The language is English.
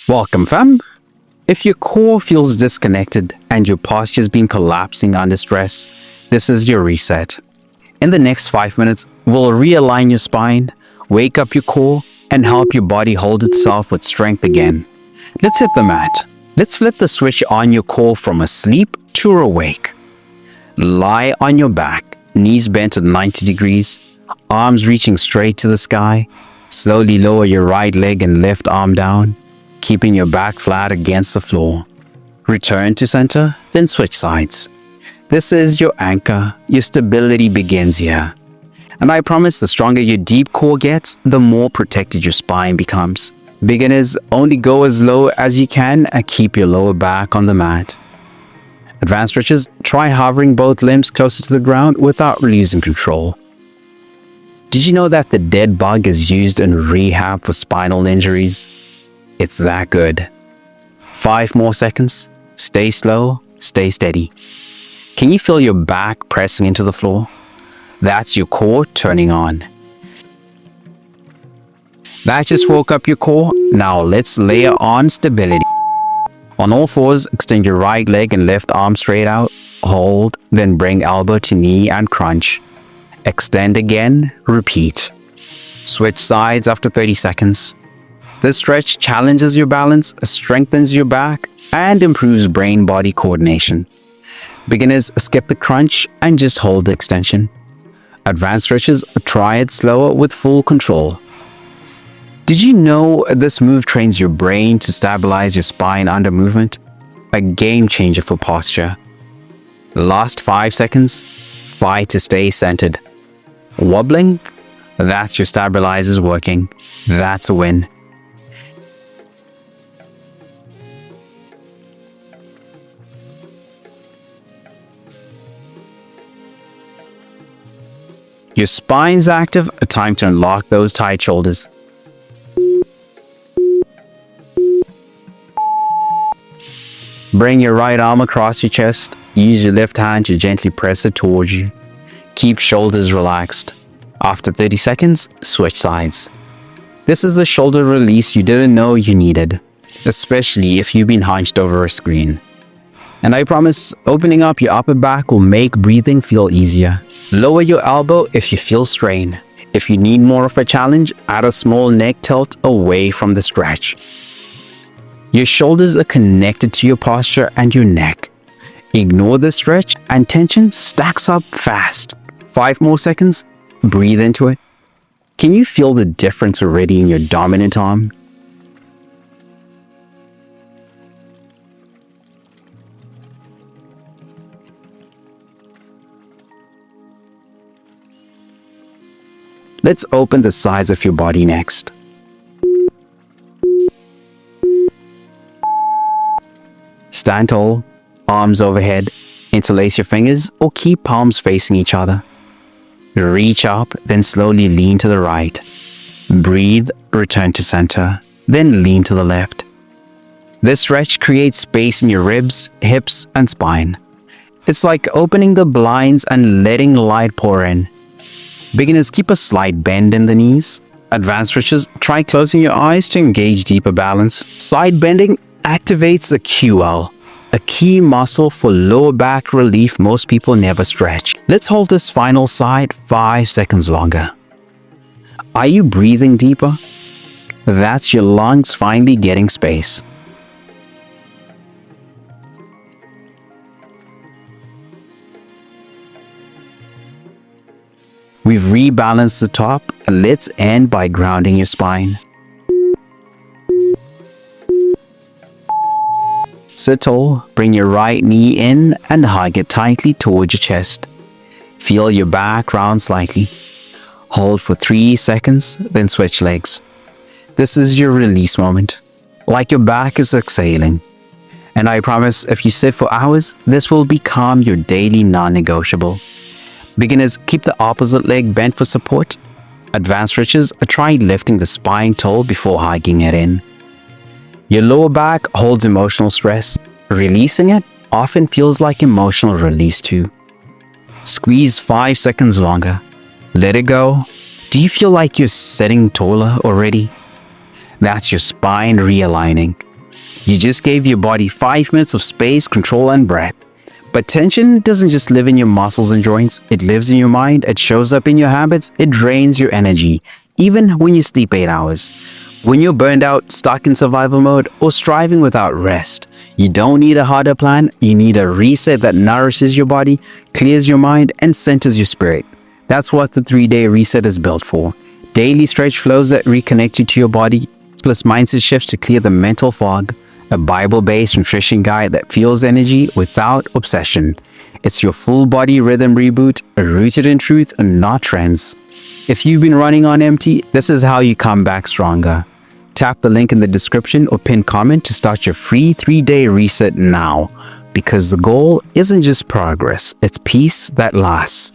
Welcome, fam. If your core feels disconnected and your posture's been collapsing under stress, this is your reset. In the next 5 minutes, we'll realign your spine, wake up your core, and help your body hold itself with strength again. Let's hit the mat. Let's flip the switch on your core from asleep to awake. Lie on your back, knees bent at 90 degrees, arms reaching straight to the sky. Slowly lower your right leg and left arm down, keeping your back flat against the floor. Return to center, then switch sides. This is your anchor. Your stability begins here. And I promise the stronger your deep core gets, the more protected your spine becomes. Beginners, only go as low as you can and keep your lower back on the mat. Advanced stretches, try hovering both limbs closer to the ground without losing control. Did you know that the dead bug is used in rehab for spinal injuries? It's that good. 5 more seconds. Stay slow, stay steady. Can you feel your back pressing into the floor? That's your core turning on. That just woke up your core. Now let's layer on stability. On all fours, extend your right leg and left arm straight out. Hold, then bring elbow to knee and crunch. Extend again, repeat. Switch sides after 30 seconds. This stretch challenges your balance, strengthens your back, and improves brain-body coordination. Beginners, skip the crunch and just hold the extension. Advanced stretches, try it slower with full control. Did you know this move trains your brain to stabilize your spine under movement? A game changer for posture. Last 5 seconds, fight to stay centered. Wobbling? That's your stabilizers working. That's a win. Your spine's active, time to unlock those tight shoulders. Bring your right arm across your chest. Use your left hand to gently press it towards you. Keep shoulders relaxed. After 30 seconds, switch sides. This is the shoulder release you didn't know you needed, especially if you've been hunched over a screen. And I promise, opening up your upper back will make breathing feel easier. Lower your elbow if you feel strain. If you need more of a challenge, add a small neck tilt away from the stretch. Your shoulders are connected to your posture and your neck. Ignore the stretch and tension stacks up fast. 5 more seconds, breathe into it. Can you feel the difference already in your dominant arm? Let's open the sides of your body next. Stand tall, arms overhead, interlace your fingers or keep palms facing each other. Reach up, then slowly lean to the right. Breathe, return to center, then lean to the left. This stretch creates space in your ribs, hips, and spine. It's like opening the blinds and letting light pour in. Beginners, keep a slight bend in the knees. Advanced stretches, try closing your eyes to engage deeper balance. Side bending activates the QL, a key muscle for lower back relief most people never stretch. Let's hold this final side 5 seconds longer. Are you breathing deeper? That's your lungs finally getting space. We've rebalanced the top, and let's end by grounding your spine. Sit tall, bring your right knee in and hug it tightly towards your chest. Feel your back round slightly. Hold for 3 seconds, then switch legs. This is your release moment, like your back is exhaling. And I promise, if you sit for hours, this will become your daily non-negotiable. Beginners, keep the opposite leg bent for support. Advanced stretches, try lifting the spine tall before hugging it in. Your lower back holds emotional stress. Releasing it often feels like emotional release too. Squeeze 5 seconds longer. Let it go. Do you feel like you're sitting taller already? That's your spine realigning. You just gave your body 5 minutes of space, control, and breath. But tension doesn't just live in your muscles and joints, it lives in your mind, it shows up in your habits, it drains your energy, even when you sleep 8 hours. When you're burned out, stuck in survival mode, or striving without rest, you don't need a harder plan, you need a reset that nourishes your body, clears your mind, and centers your spirit. That's what the 3-day reset is built for. Daily stretch flows that reconnect you to your body, plus mindset shifts to clear the mental fog, a Bible-based nutrition guide that fuels energy without obsession. It's your full body rhythm reboot, rooted in truth and not trends. If you've been running on empty, this is how you come back stronger. Tap the link in the description or pinned comment to start your free 3-day reset now. Because the goal isn't just progress, it's peace that lasts.